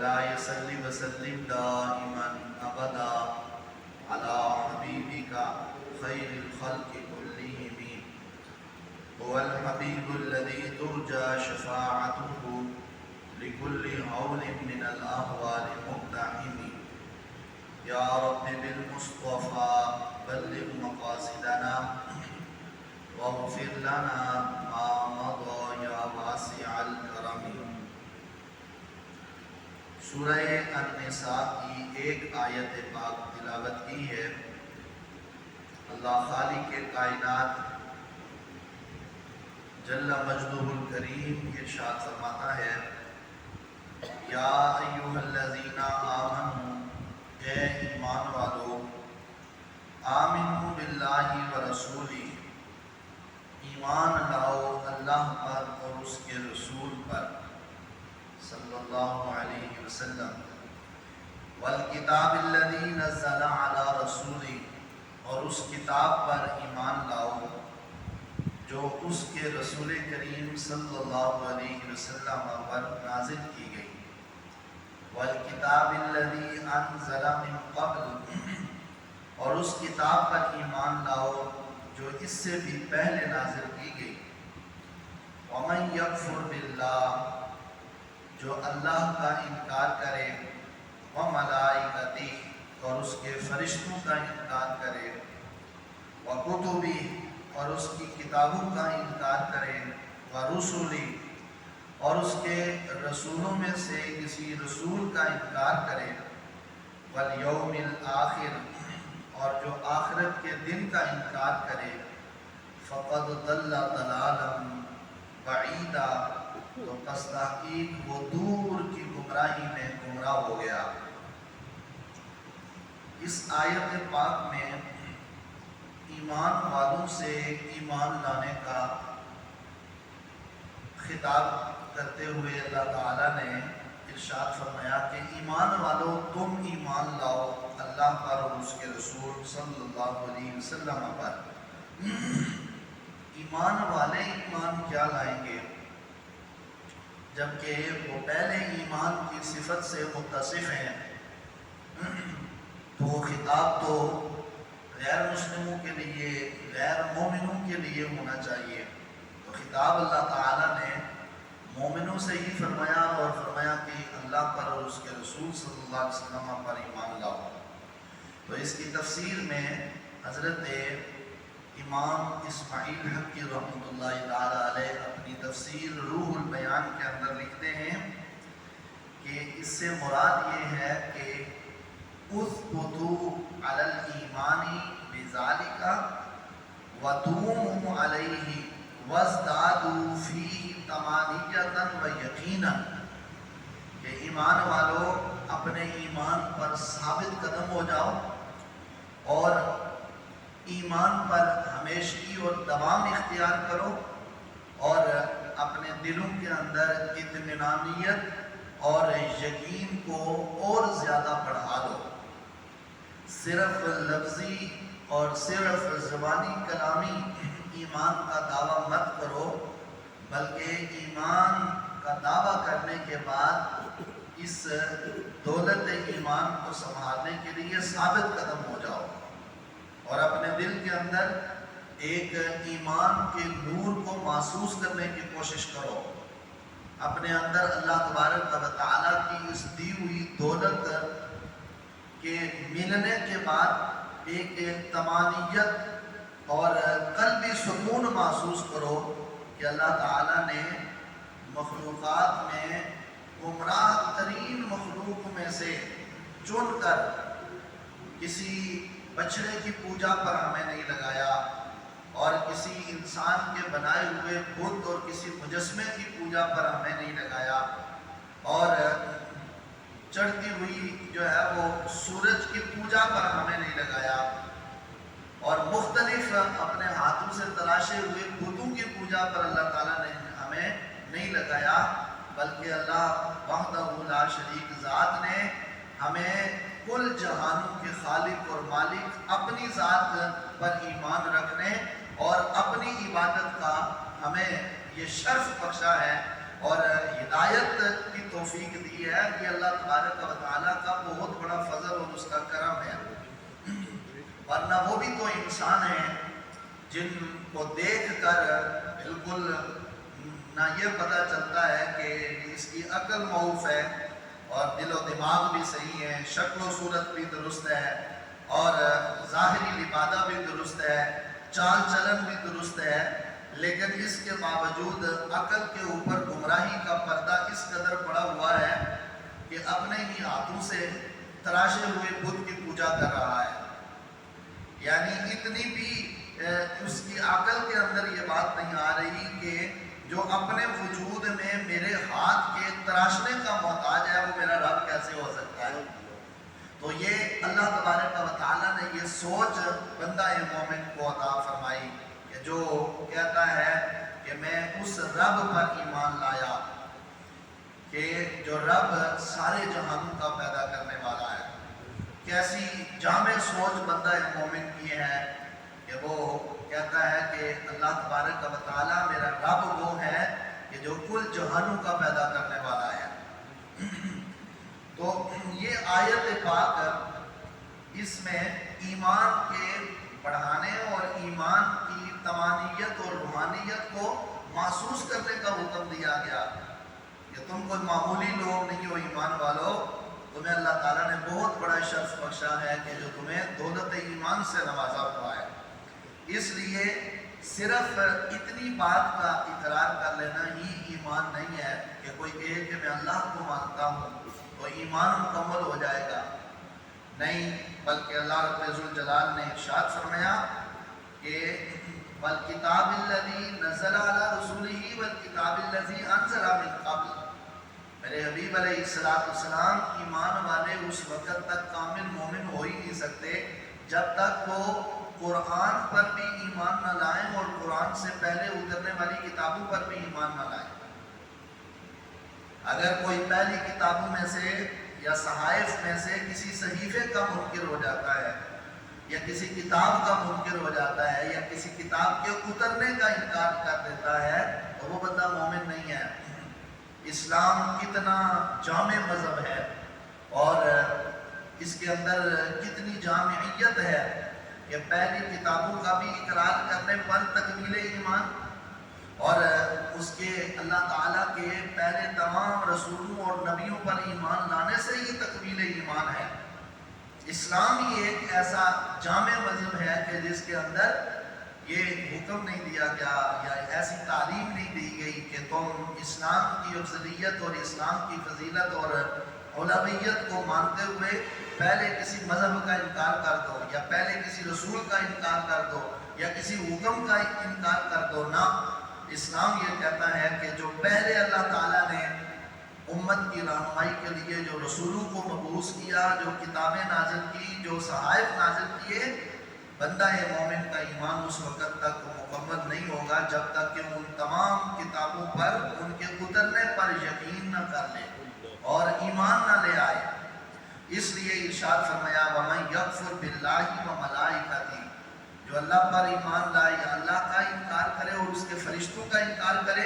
مولاي صل وسلم دائما ابدا على حبيبك خير الخلق كلهم هو الحبيب الذي ترجى شفاعته لكل هول من الاهوال مقتحم يا رب بالمصطفى بلغ مقاصدنا واغفر لنا ما مضى يا واسع الكرم۔ سورہ النساء کی ایک آیت پاک تلاوت کی ہے۔ اللہ خالق کائنات جل مجدہ الکریم ارشاد فرماتا ہے، یا ایھا الذین آمنوا، اے ایمان والو، آمنوا باللہ ورسولہ، ایمان لاؤ اللہ پر اور اس کے رسول پر صلی اللہ علیہ وسلم، والکتاب الذی نزل علی رسولہ، اور اس کتاب پر ایمان لاؤ جو اس کے رسول کریم صلی اللہ علیہ وسلم پر نازل کی گئی، والکتاب الذی انزل من قبل، اور اس کتاب پر ایمان لاؤ جو اس سے بھی پہلے نازل کی گئی، ومن یکفر باللہ، جو اللہ کا انکار کرے، وملائکتہ، اور اس کے فرشتوں کا انکار کرے، وکتبہ، اور اس کی کتابوں کا انکار کرے، ورسلہ، اور اس کے رسولوں میں سے کسی رسول کا انکار کرے، والیوم الآخر، اور جو آخرت کے دن کا انکار کرے، فقد ضل ضلالا بعیدا، تو پس تحقیق وہ دور کی گمراہی میں گمراہ ہو گیا۔ اس آیت پاک میں ایمان والوں سے ایمان لانے کا خطاب کرتے ہوئے اللہ تعالیٰ نے ارشاد فرمایا کہ ایمان والو تم ایمان لاؤ اللہ پر اور اس کے رسول صلی اللہ علیہ وسلم پر۔ ایمان والے ایمان کیا لائیں گے جبکہ وہ پہلے ایمان کی صفت سے متصف ہیں؟ تو خطاب تو غیر مسلموں کے لیے، غیر مومنوں کے لیے ہونا چاہیے، تو خطاب اللہ تعالیٰ نے مومنوں سے ہی فرمایا، اور فرمایا کہ اللہ پر اور اس کے رسول صلی اللہ علیہ وسلم پر ایمان لاؤ۔ تو اس کی تفسیر میں حضرت امام اسماعیل حقی رحمۃ اللہ تعالیٰ علیہ اپنی تفسیر روح البیان کے اندر لکھتے ہیں کہ اس سے مراد یہ ہے کہ اثبتوا علی الایمان بذالک ودوموا علیہ وازدادوا فیہ طمانینۃ و یقینا، کہ ایمان والو اپنے ایمان پر ثابت قدم ہو جاؤ اور ایمان پر ہمیشگی اور دوام اختیار کرو، اور اپنے دلوں کے اندر اطمینانیت اور یقین کو اور زیادہ بڑھا دو۔ صرف لفظی اور صرف زبانی کلامی ایمان کا دعویٰ مت کرو، بلکہ ایمان کا دعویٰ کرنے کے بعد اس دولت ایمان کو سنبھالنے کے لیے ثابت قدم ہو جاؤ، اور اپنے دل کے اندر ایک ایمان کے نور کو محسوس کرنے کی کوشش کرو، اپنے اندر اللہ تبارک و تعالیٰ کی اس دی ہوئی دولت کے ملنے کے بعد ایک طمانینت اور قلبی سکون محسوس کرو کہ اللہ تعالیٰ نے مخلوقات میں گمراہ ترین مخلوق میں سے چن کر کسی بچڑے کی پوجا پر ہمیں نہیں لگایا، اور کسی انسان کے بنائے ہوئے بت اور کسی مجسمے کی پوجا پر ہمیں نہیں لگایا، اور چڑھتی ہوئی جو ہے وہ سورج کی پوجا پر ہمیں نہیں لگایا، اور مختلف اپنے ہاتھوں سے تراشے ہوئے بتوں کی پوجا پر اللہ تعالیٰ نے ہمیں نہیں لگایا، بلکہ اللہ وحدہ لا شریک ذات نے ہمیں کل جہانوں کے خالق اور مالک اپنی ذات پر ایمان رکھنے اور اپنی عبادت کا ہمیں یہ شرف بخشا ہے، اور ہدایت کی توفیق دی ہے، یہ اللہ تبارک و تعالیٰ کا بہت بڑا فضل اور اس کا کرم ہے۔ ورنہ وہ بھی تو انسان ہیں جن کو دیکھ کر بالکل نہ یہ پتہ چلتا ہے کہ اس کی عقل معوف ہے اور دل و دماغ بھی صحیح ہے، شکل و صورت بھی درست ہے اور ظاہری لبادہ بھی درست ہے، چال چلن بھی درست ہے، لیکن اس کے باوجود عقل کے اوپر گمراہی کا پردہ اس قدر پڑا ہوا ہے کہ اپنے ہی ہاتھوں سے تراشے ہوئے بت کی پوجا کر رہا ہے۔ یعنی اتنی بھی اس کی عقل کے اندر یہ بات نہیں آ رہی کہ جو اپنے وجود میں میرے ہاتھ کے تراشنے کا محتاج ہے وہ میرا رب کیسے ہو سکتا ہے۔ تو یہ اللہ تبارک و تعالیٰ نے یہ سوچ بندہ مومن کو عطا فرمائی کہ جو کہتا ہے کہ میں اس رب پر ایمان لایا کہ جو رب سارے جہانوں کا پیدا کرنے والا ہے۔ کیسی جامع سوچ بندہ مومن کی ہے کہ وہ کہتا ہے کہ اللہ تبارک و تعالیٰ میرا رب وہ ہے کہ جو کل جہانوں کا پیدا کرنے والا ہے۔ تو یہ آیت پاک اس میں ایمان کے بڑھانے اور ایمان کی تمانیت اور روحانیت کو محسوس کرنے کا حکم دیا گیا کہ تم کوئی معمولی لوگ نہیں ہو ایمان والو، تمہیں اللہ تعالیٰ نے بہت بڑا شرف بخشا ہے کہ جو تمہیں دولت ایمان سے نوازا ہوا ہے۔ اس لیے صرف اتنی بات کا اقرار کر لینا ہی ایمان نہیں ہے کہ کوئی کہے کہ میں اللہ کو مانتا ہوں تو ایمان مکمل ہو جائے گا، نہیں، بلکہ اللہ رب الجلال نے ارشاد فرمایا کہ وَالْكِتَابِ الَّذِي نَزَّلَ عَلَى رَسُولِهِ وَالْكِتَابِ الَّذِي أَنزَلَ مِن قَبْلِ۔ میرے حبیب علیہ السلام ایمان والے اس وقت تک کامل مومن ہو ہی نہیں سکتے جب تک وہ قرآن پر بھی ایمان نہ لائیں اور قرآن سے پہلے اترنے والی کتابوں پر بھی ایمان نہ لائیں۔ اگر کوئی پہلی کتابوں میں سے یا صحائف میں سے کسی صحیفے کا منکر ہو جاتا ہے یا کسی کتاب کا منکر ہو جاتا ہے یا کسی کتاب کے اترنے کا انکار کر دیتا ہے تو وہ بندہ مومن نہیں ہے۔ اسلام کتنا جامع مذہب ہے اور اس کے اندر کتنی جامعیت ہے کہ پہلی کتابوں کا بھی اقرار کرنے پر تکمیل ایمان اور اس کے اللہ تعالیٰ کے پہلے تمام رسولوں اور نبیوں پر ایمان لانے سے ہی تکمیل ایمان ہے۔ اسلام ہی ایک ایسا جامع مذہب ہے کہ جس کے اندر یہ حکم نہیں دیا گیا یا ایسی تعلیم نہیں دی گئی کہ تم اسلام کی افضلیت اور اسلام کی فضیلت اور اولویت کو مانتے ہوئے پہلے کسی مذہب کا انکار کر دو یا پہلے کسی رسول کا انکار کر دو یا کسی حکم کا انکار کر دو۔ نہ، اسلام یہ کہتا ہے کہ جو پہلے اللہ تعالیٰ نے امت کی رہنمائی کے لیے جو رسولوں کو مبعوث کیا، جو کتابیں نازل کی، جو صحائف نازل کیے، بندہ مومن کا ایمان اس وقت تک مکمل نہیں ہوگا جب تک کہ ان تمام کتابوں پر ان کے اترنے پر یقین نہ کر لے اور ایمان نہ لے آئے۔ اس لیے ارشاد فرمایا وَمَن يَكْفُرْ بِاللَّهِ وَمَلَائِكَتِهِ، جو اللہ پر ایمان لائے یا اللہ کا انکار کرے اور اس کے فرشتوں کا انکار کرے،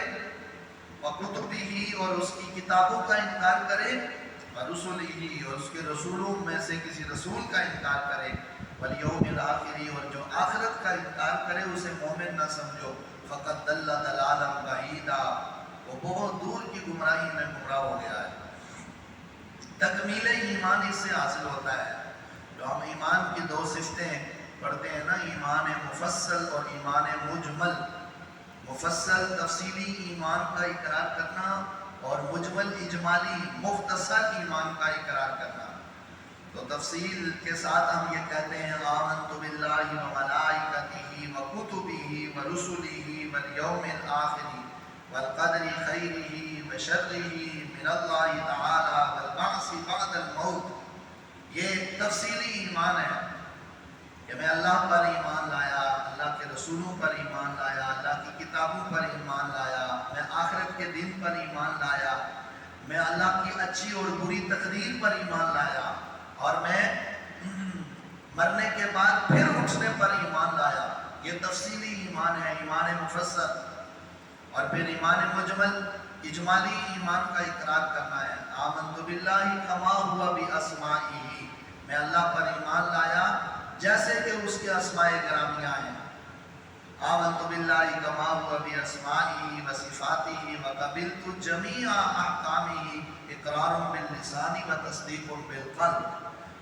وَكُتُبِهِ اور اس کی کتابوں کا انکار کرے، وَرُسُلِهِ اور اس کے رسولوں میں سے کسی رسول کا انکار کرے، وَالْيَوْمِ الْآخِرِ اور جو آخرت کا انکار کرے اسے مومن نہ سمجھو، فَقَدْ ضَلَّ ضَلَالًا بَعِيدًا، وہ بہت دور کی گمراہی میں گمراہ ہو گیا ہے۔ تکمیل ایمان اس سے حاصل ہوتا ہے۔ جو ہم ایمان کی دو صفتیں پڑھتے ہیں نا، ایمان مفصل اور ایمان مجمل۔ مفصل تفصیلی ایمان کا اقرار کرنا اور مجمل اجمالی مختصر ایمان کا اقرار کرنا۔ تو تفصیل کے ساتھ ہم یہ کہتے ہیں آمنت باللہ وملائکتہ وکتبہ ورسلہ والیوم الآخر والقدر خیرہ وشرہ من اللہ تعالی والبعث بعد الموت۔ یہ تفصیلی ایمان ہے کہ میں اللہ پر ایمان لایا، اللہ کے رسولوں پر ایمان لایا، اللہ کی کتابوں پر ایمان لایا، میں آخرت کے دن پر ایمان لایا، میں اللہ کی اچھی اور بری تقدیر پر ایمان لایا، اور میں مرنے کے بعد پھر اٹھنے پر ایمان لایا۔ یہ تفصیلی ایمان ہے، ایمان مفصل۔ اور پھر ایمان مجمل اجمالی ایمان کا اقرار کرنا ہے. آمنت باللہ کما ہوا باسمائہ، میں اللہ پر ایمان لایا جیسے کہ اس کے اسماء گرامیہ ہیں. آمنت باللہ کما ہوا باسمائہ و صفاتہ و قبلت جمیع احکامہ اقرار باللسان و تصدیق بالقلب،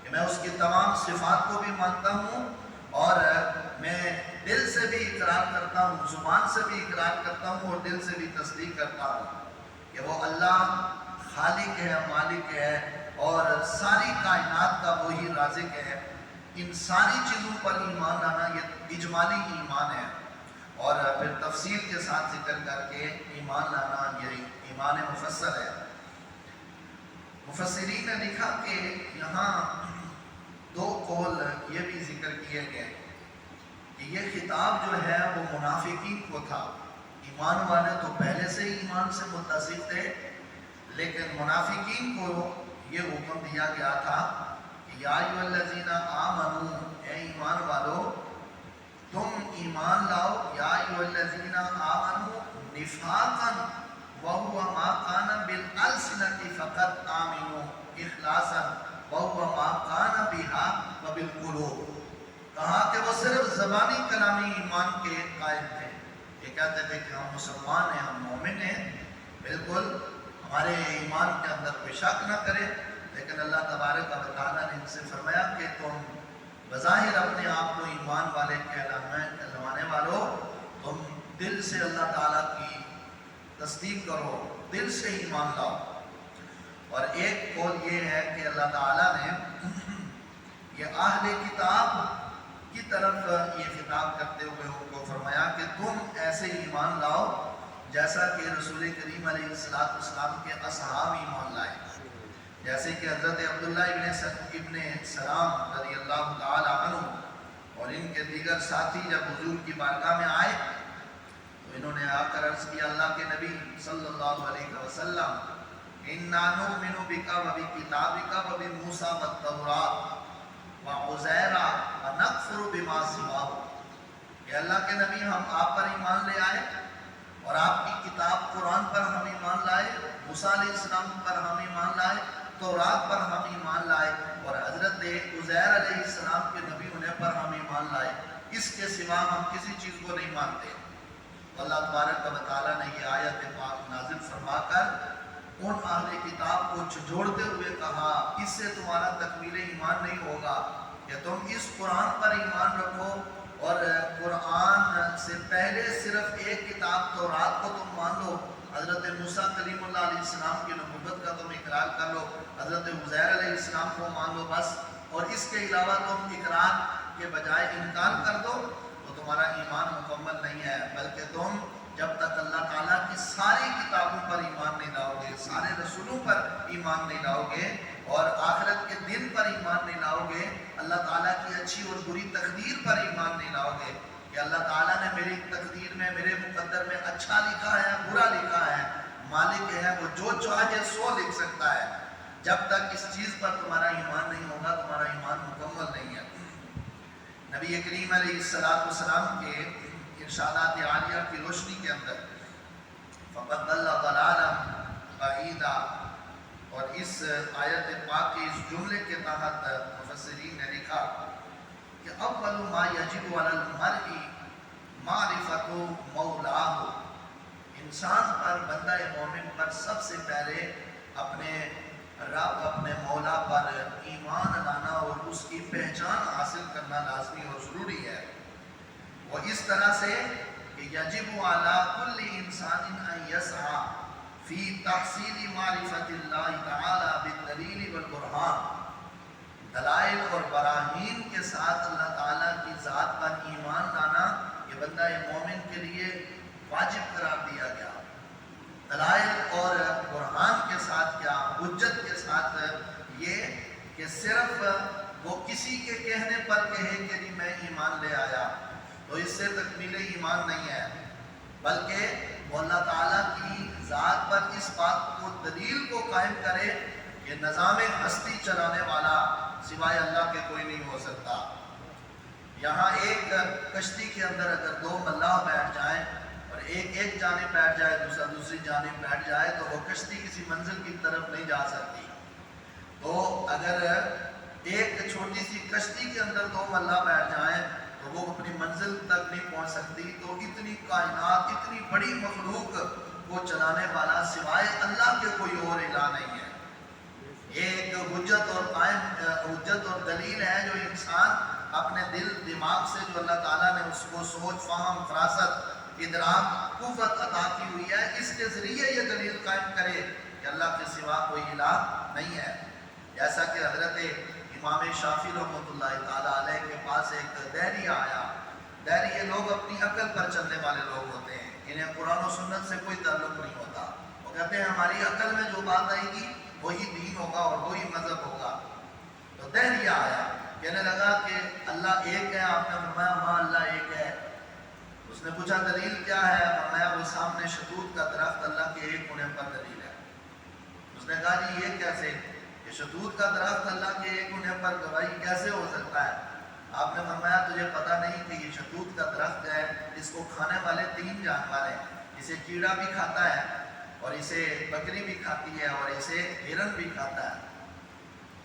کہ میں اس کی تمام صفات کو بھی مانتا ہوں اور میں دل سے بھی اقرار کرتا ہوں، زبان سے بھی اقرار کرتا ہوں اور دل سے بھی تصدیق کرتا ہوں کہ وہ اللہ خالق ہے، مالک ہے اور ساری کائنات کا وہی رازق ہے. ان ساری چیزوں پر ایمان لانا یہ اجمالی ایمان ہے، اور پھر تفصیل کے ساتھ ذکر کر کے ایمان لانا یہ ایمان مفصل ہے. مفسرین نے لکھا کہ یہاں دو قول یہ بھی ذکر کیے گئے کہ یہ خطاب جو ہے وہ منافقین کو تھا. ایمان والے تو پہلے سے ہی ایمان سے متصف تھے، لیکن منافقین کو یہ حکم دیا گیا تھا کہ یا ایھا الذین آمنو، اے ایمان والو تم ایمان لاؤ. یا ایھا الذین آمنو نفاقا وہو ما کان بالالسنۃ فقط آمنوا اخلاصا وہو ما کان بہا وبالقلوب. کہا کہ وہ صرف زبانی کلامی ایمان کے قائل تھے. یہ کہتے تھے کہ ہم مسلمان ہیں، ہم مومن ہیں، بالکل ہمارے ایمان کے اندر کوئی شک نہ کرے. لیکن اللہ تبارک و تعالیٰ نے ان سے فرمایا کہ تم بظاہر اپنے آپ کو ایمان والے کہلوانے والوں، تم دل سے اللہ تعالیٰ کی تصدیق کرو، دل سے ایمان لاؤ. اور ایک قول یہ ہے کہ اللہ تعالیٰ نے یہ اہل کتاب کی طرف یہ خطاب کرتے ہوئے ان کو فرمایا کہ تم ایسے ایمان لاؤ جیسا کہ رسول کریم علیہ السلام کے اصحاب ایمان لائے. جیسے کہ حضرت عبداللہ ابن سلام رضی اللہ تعالی عنہ اور ان کے دیگر ساتھی جب حضور کی بارگاہ میں آئے تو انہوں نے آ کر عرض کیا اللہ کے نبی صلی اللہ علیہ وسلم، اِنَّا نُؤْمِنُ بِكَ وَبِكِتَابِكَ وَبِمُوسَىٰ وَالتَّوْرَاةِ وَعُزَيْرَ وَنَكْفُرُ بِمَا سِوَاهُ، کہ اللہ کے نبی ہم آپ پر ایمان لے آئے اور آپ کی کتاب قرآن پر ہم ایمان لائے، موسیٰ علیہ السلام پر ہم ایمان لائے، تورات پر ہم ایمان لائے اور حضرت عزیر علیہ السلام کے نبی ہونے پر ہم ایمان لائے. اس کے سوا ہم کسی چیز کو نہیں مانتے. اللہ تبارک و تعالیٰ نے یہ آیت پاک نازل فرما کر ان اہل کتاب کو جھنجھوڑتے ہوئے کہا اس سے تمہارا تکمیل ایمان نہیں ہوگا کہ تم اس قرآن پر ایمان رکھو اور قرآن سے پہلے صرف ایک کتاب تورات کو تم مان لو، حضرت موسیٰ کلیم اللہ علیہ السلام کی نبوت کا تم اقرار کر لو، حضرت عزیر علیہ السلام کو مان لو بس، اور اس کے علاوہ تم اقرار کے بجائے انکار کر دو تو تمہارا ایمان مکمل نہیں ہے. بلکہ تم جب تک اللہ تعالیٰ کی ساری کتابوں پر ایمان نہیں لاؤ گے، سارے رسولوں پر ایمان نہیں لاؤ گے اور آخرت کے دن پر ایمان نہیں لاؤ گے، اللہ تعالیٰ کی اچھی اور بری تقدیر پر ایمان نہیں لاؤ گے کہ اللہ تعالیٰ نے میری تقدیر میں، میرے مقدر میں اچھا لکھا ہے، برا لکھا ہے، مالک ہے وہ جو چاہے سو لکھ سکتا ہے. جب تک اس چیز پر تمہارا ایمان نہیں ہوگا تمہارا ایمان مکمل نہیں ہے. نبی کریم علیہ السلام کے ارشادات عالیہ کی روشنی کے اندر فَقَدْ ضَلَّ ضَلَالًا بَعِیدًا، اور اس آیت پاک کے اس جملے کے تحت مفسرین نے لکھا کہ اول ما یجب علی المرء معرفت مولاہ، انسان پر، بندہ مومن پر سب سے پہلے اپنے رب، اپنے مولا پر ایمان لانا اور اس کی پہچان حاصل کرنا لازمی اور ضروری ہے. وہ اس طرح سے کہ یجب علی کل انسان ان یسعی فی تحصیل معرفت اللہ تعالی بالدلیل والبرہان، دلائل اور براہین کے ساتھ اللہ تعالیٰ کی ذات پر ایمان لانا یہ بندہ مومن کے لیے واجب قرار دیا گیا. دلائل اور برہان کے ساتھ کیا، حجت کے ساتھ یہ کہ صرف وہ کسی کے کہنے پر کہے کہ نہیں میں ایمان لے آیا تو اس سے تکمیل ایمان نہیں ہے، بلکہ وہ اللہ تعالیٰ کی ذات پر اس بات کو دلیل کو قائم کرے کہ نظام ہستی چلانے والا سوائے اللہ کے کوئی نہیں ہو سکتا. یہاں ایک کشتی کے اندر اگر دو ملاح بیٹھ جائیں اور ایک جانب بیٹھ جائے دوسرا دوسری جانب بیٹھ جائے تو وہ کشتی کسی منزل کی طرف نہیں جا سکتی. تو اگر ایک چھوٹی سی کشتی کے اندر دو ملا بیٹھ جائیں تو وہ اپنی منزل تک نہیں پہنچ سکتی. تو اتنی کائنات اتنی بڑی مخلوق کو چلانے والا سوائے اللہ کے کوئی اور الہ نہیں ہے. ایک حجت اور قائم حجت اور دلیل ہے جو انسان اپنے دل دماغ سے جو اللہ تعالیٰ نے اس کو سوچ فہم فراست ادراک قوت عطا کی ہوئی ہے اس کے ذریعے یہ دلیل قائم کرے کہ اللہ کے سوا کوئی الہ نہیں ہے. جیسا کہ حضرت امام شافعی رحمۃ اللہ تعالیٰ علیہ کے پاس ایک دہریہ آیا. دہریے لوگ اپنی عقل پر چلنے والے لوگ ہوتے ہیں, انہیں قرآن و سنت سے کوئی تعلق نہیں ہوتا. وہ کہتے ہیں ہماری عقل میں جو بات آئے گی وہی دین ہوگا اور وہی مذہب ہوگا. تو دہریہ آیا, کہنے لگا کہ اللہ ایک ہے. آپ نے فرمایا ہاں اللہ ایک ہے. اس نے پوچھا دلیل کیا ہے؟ فرمایا وہ سامنے شتوت کا درخت اللہ کے ایک ہونے پر دلیل ہے. اس نے کہا جی یہ کیسے کہ شتوت کا درخت اللہ کے ایک ہونے پر گواہی کیسے ہو سکتا ہے؟ آپ نے فرمایا تجھے پتہ نہیں کہ یہ شتوت کا درخت ہے, اس کو کھانے والے 3 جانور ہیں. اسے کیڑا بھی کھاتا ہے اور اسے بکری بھی کھاتی ہے اور اسے ہرن بھی کھاتا ہے.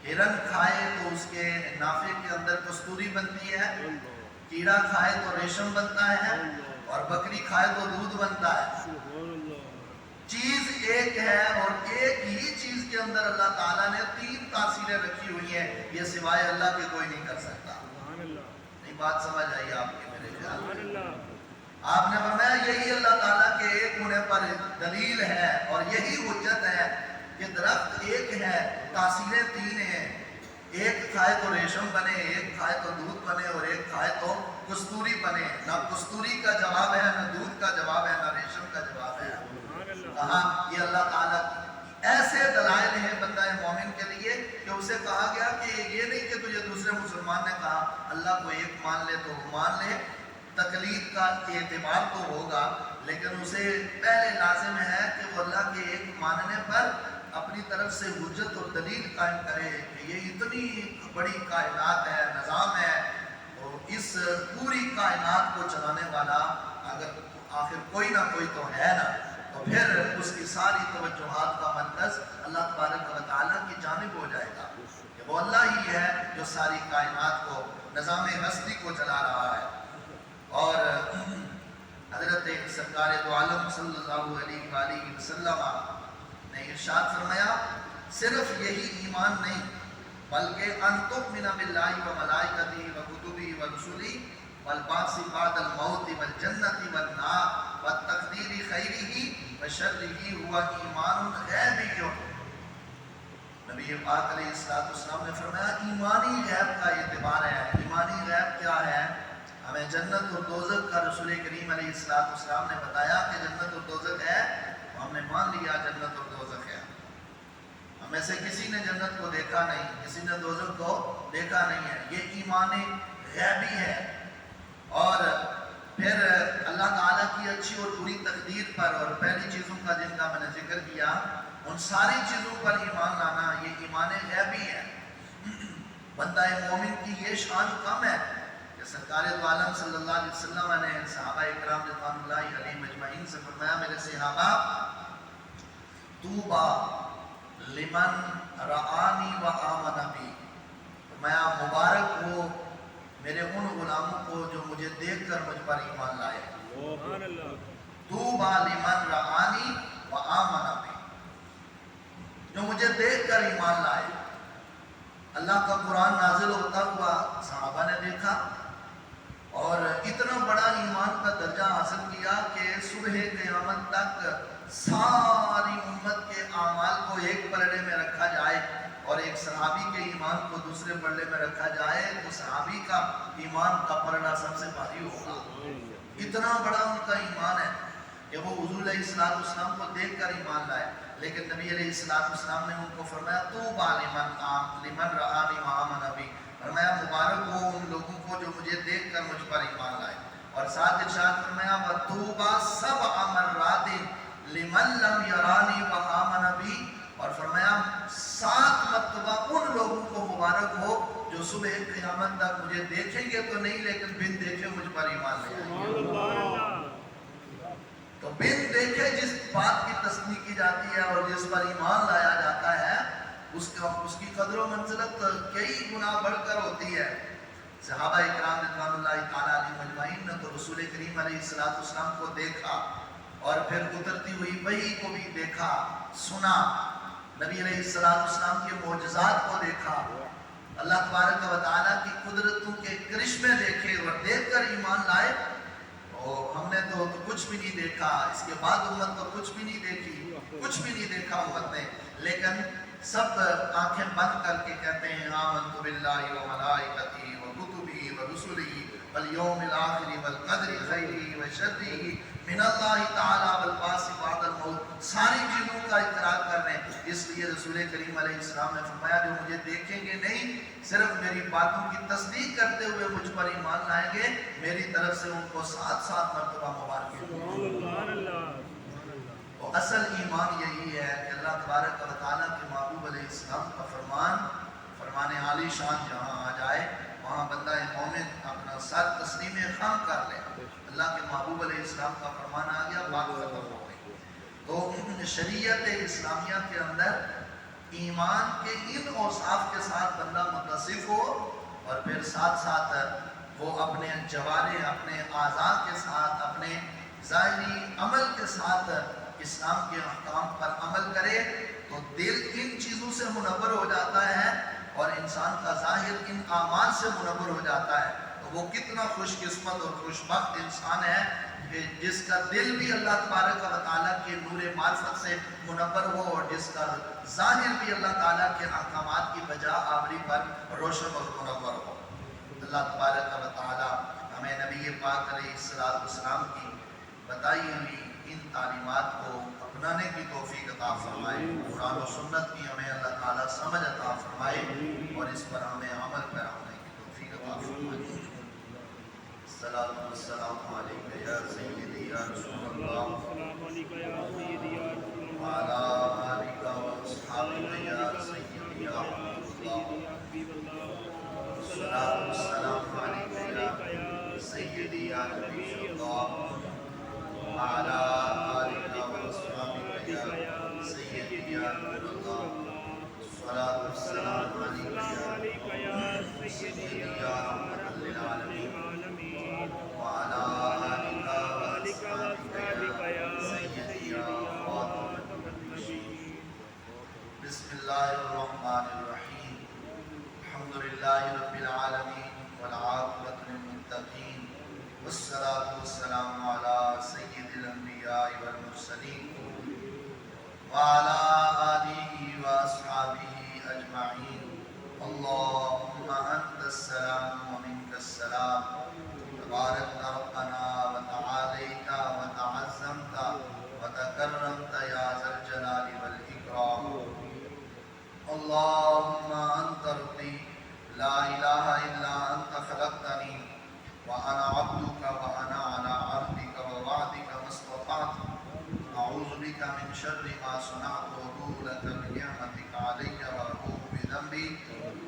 ہرن کھائے تو اس کے نافے کے اندر کستوری بنتی ہے, کیڑا کھائے تو ریشم بنتا ہے اور بکری کھائے تو دودھ بنتا ہے. چیز ایک ہے اور ایک ہی چیز کے اندر اللہ تعالیٰ نے 3 تاثیریں رکھی ہوئی ہیں. یہ سوائے اللہ کے کوئی نہیں کر سکتا. نہیں بات سمجھ آئی آپ کے میرے خیال؟ آپ نے فرمایا یہی اللہ تعالیٰ کے ایک ہونے پر دلیل ہے اور یہی حجت ہے کہ درخت ایک ہے, تاثیریں 3 ہیں. ایک کھائے تو ریشم بنے, ایک کھائے تو دودھ بنے اور ایک کھائے تو کستوری بنے. نہ کستوری کا جواب ہے, نہ دودھ کا جواب ہے, نہ ریشم کا جواب ہے. کہا یہ اللہ تعالیٰ ایسے دلائل ہیں بندہ مومن کے لیے کہ اسے کہا گیا کہ یہ نہیں کہ تجھے دوسرے مسلمان نے کہا اللہ کو ایک مان لے تو مان لے, تقلید کا اعتبار تو ہوگا, لیکن اسے پہلے لازم ہے کہ وہ اللہ کے ایک ماننے پر اپنی طرف سے حجت اور دلیل قائم کرے کہ یہ اتنی بڑی کائنات ہے, نظام ہے, اور اس پوری کائنات کو چلانے والا اگر آخر کوئی نہ کوئی تو ہے نا, تو پھر اس کی ساری توجہات کا مرکز اللہ تبارک و تعالیٰ کی جانب ہو جائے گا کہ وہ اللہ ہی ہے جو ساری کائنات کو نظام ہستی کو چلا رہا ہے. اور حضرت سرکار دو عالم صلی اللہ علیہ وآلہ وسلم نے ارشاد فرمایا صرف یہی ایمان نہیں بلکہ ان تؤمن باللہ و ملائکتہ و کتبہ و رسلہ والبعث بعد الموت والجنۃ والنار والتقدیر خیرہ و شرہ ہوا ایمان غیبی. نبی پاک علیہ السلام نے فرمایا ایمانی غیب کا اعتبار ہے. ایمانی غیب کیا ہے؟ ہمیں جنت اور دوزخ کا رسول کریم علیہ السلام نے بتایا کہ جنت اور دوزخ ہے, ہم نے مان لیا جنت اور دوزخ ہے. ہم میں سے کسی نے جنت کو دیکھا نہیں, کسی نے دوزخ کو دیکھا نہیں ہے. یہ ایمان غیبی ہے. اور پھر اللہ تعالیٰ کی اچھی اور بری تقدیر پر اور پہلی چیزوں کا جن کا میں نے ذکر کیا ان ساری چیزوں پر ایمان لانا یہ ایمان غیبی ہے. بندہ مومن کی یہ شان کم ہے کہ سرکار دو عالم صلی اللہ علیہ وسلم نے صحابہ اکرام رضوان اللہ علیہ مجمعین سے فرمایا میرے صحابہ طوبیٰ لمن رآنی و آمن بی, فرمایا مبارک ہو میرے ان غلاموں کو جو مجھے دیکھ کر مجھ پر ایمان لائے. طوبیٰ لمن رآنی و آمن بی, جو مجھے دیکھ کر ایمان لائے. اللہ کا قرآن نازل ہوتا ہوا صحابہ نے دیکھا اور اتنا بڑا ایمان کا درجہ حاصل کیا کہ صبح قیامت تک ساری امت کے اعمال کو ایک پلڑے میں رکھا جائے اور ایک صحابی کے ایمان کو دوسرے پلڑے میں رکھا جائے تو صحابی کا ایمان کا پلڑا سب سے بھاری ہوگا. اتنا بڑا ان کا ایمان ہے کہ وہ حضور علیہ السلام کو دیکھ کر ایمان لائے. لیکن نبی علیہ السلام نے ان کو فرمایا طوبیٰ لمن رآنی و آمن بی, فرمایا مبارک ہو ان لوگوں کو جو مجھے دیکھ کر مجھ پر ایمان لائے. اور ساتھ ارشاد فرمایا وطوبیٰ سبع مرات لمن لم یرانی و آمن بی, اور فرمایا 7 مرتبہ ان لوگوں کو مبارک ہو جو صبح قیامت تک مجھے دیکھیں گے تو نہیں لیکن بن دیکھے مجھ پر ایمان لے آئیں گے. اس پر ایمان لایا جاتا ہے اس کی قدر و منزلت کئی گنا بڑھ کر ہوتی ہے۔ صحابہ اکرام رضوان اللہ تعالیٰ علیہم اجمعین نے تو رسول کریم علیہ السلام کو دیکھا اور پھر اترتی ہوئی وحی کو بھی دیکھا، سنا، نبی علیہ السلام کے معجزات کو دیکھا، اللہ تبارک و تعالیٰ کی قدرتوں کے کرشمے دیکھے اور دیکھ کر ایمان لائے۔ اور ہم نے تو کچھ بھی نہیں دیکھا، اس کے بعد امت تو کچھ بھی نہیں دیکھی، کچھ بھی نہیں دیکھا امت نے، لیکن سب آنکھیں بند کر کے کہتے ہیں آمنت باللہ و ملائکتہ و کتبہ و رسلہ والیوم الآخر والقدر خیرہ و شرہ من اللہ تعالی والبعث بعد الموت، ساری چیزوں کا اقرار کر رہے ہیں۔ اس لیے رسول کریم علیہ السلام نے فرمایا جو مجھے دیکھیں گے نہیں، صرف میری باتوں کی تصدیق کرتے ہوئے مجھ پر ایمان لائیں گے، میری طرف سے ان کو 7 مرتبہ مبارک۔ اور اصل ایمان یہی ہے کہ اللہ تبارک و تعالیٰ کے محبوب علیہ السلام کا فرمان عالی شان جہاں آ جائے وہاں بندہ مومن اپنا سر تسلیم خم کر لے، اللہ کے محبوب علیہ السلام کا فرمان آ گیا، بات ختم ہو گئی۔ تو شریعت اسلامیہ کے اندر ایمان کے ان اوصاف کے ساتھ بندہ متصف ہو اور پھر ساتھ وہ اپنے جوارح، اپنے اعضاء کے ساتھ، اپنے ظاہری عمل کے ساتھ اسلام کے احکام پر عمل کرے تو دل ان چیزوں سے منور ہو جاتا ہے اور انسان کا ظاہر ان اعمال سے منور ہو جاتا ہے۔ تو وہ کتنا خوش قسمت اور خوش بخت انسان ہے کہ جس کا دل بھی اللہ تبارک و تعالیٰ کے نور معرفت سے منور ہو اور جس کا ظاہر بھی اللہ تعالیٰ کے احکامات کی بجا آوری پر روشن اور منور ہو۔ اللہ تبارک و تعالیٰ ہمیں نبی پاک علیہ السلام کی بتائی ہوئی ان تعلیمات کو اپنانے کی توفیق عطا فرمائے، قرآن و سنت کی ہمیں اللہ تعالیٰ سمجھ عطا فرمائے اور اس پر ہمیں عمل کرنے کی توفیق عطا فرمائے۔ الصلاۃ والسلام علیکہ یا سیدی یا رسول اللہ وعلی آلک و اصحابک یا سیدی یا حبیب اللہ۔ الصلاۃ والسلام علیکہ یا سیدی یا نبی اللہ وعلی آلک و اصحابک یا سیدی یا نور اللہ۔ الصلاۃ والسلام علیکہ یا سیدی یا رحمۃ للعالمین وعلی آلک و اصحابک یا سیدی یا خاتم النبیین۔ بسم اللہ الرحمن الرحیم، الحمد للہ رب العالمین والعاقبۃ للمتقین والصلاۃ والسلام علی سید الانبیاء والمرسلین وعلی آلہ واصحابہ اجمعین۔ اللہم انت السلام ومنک السلام، تبارک ربنا وتعالیت وتعظمت وتکرمت یا ذا الجلال والاکرام۔ اللہم انت ربی لا الہ الا انت خلقتنی وانا عبدک وانا علی عہدک ووعدک ما استطعت، اعوذ بک من شر ما صنعت وابوء لک بنعمتک علی وابوء بذنبی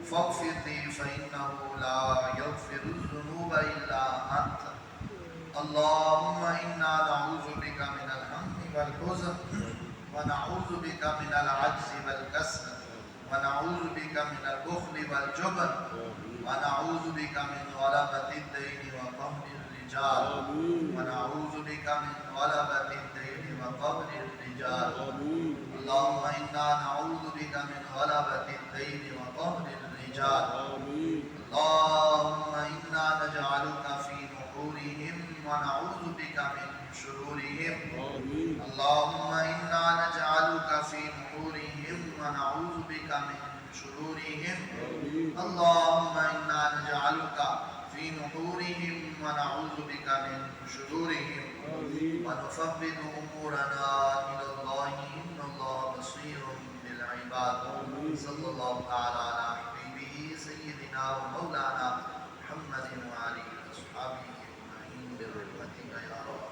فاغفر لی فانہ لا یغفر الذنوب الا انت۔ اللہم انا نعوذ بک من الہم والحزن ونعوذ بک من العجز والکسل ونعوذ بک من البخل والجبن ونعوذ بک من غلبۃ الدین وقہر الرجال ونعوذ بک من غلبۃ الدین وقہر الرجال۔ اللہم انا نعوذ بک من غلبۃ الدین وقہر الرجال۔ اللہم انا نجعلک فی نحورہم ونعوذ بک من شرورہم۔ اللہم انا نجعلک فی نحورہم ونعوذ بک من شرورہم۔ اللہم انا نجعلک فی نحورہم ونعوذ بک من شرورہم ونفوض امورنا الی اللہ ان اللہ بصیر بالعباد۔ صلی اللہ تعالی علی حبیبہ سیدنا و مولانا محمد وآلہ وصحبہ اجمعین برحمتک یا رب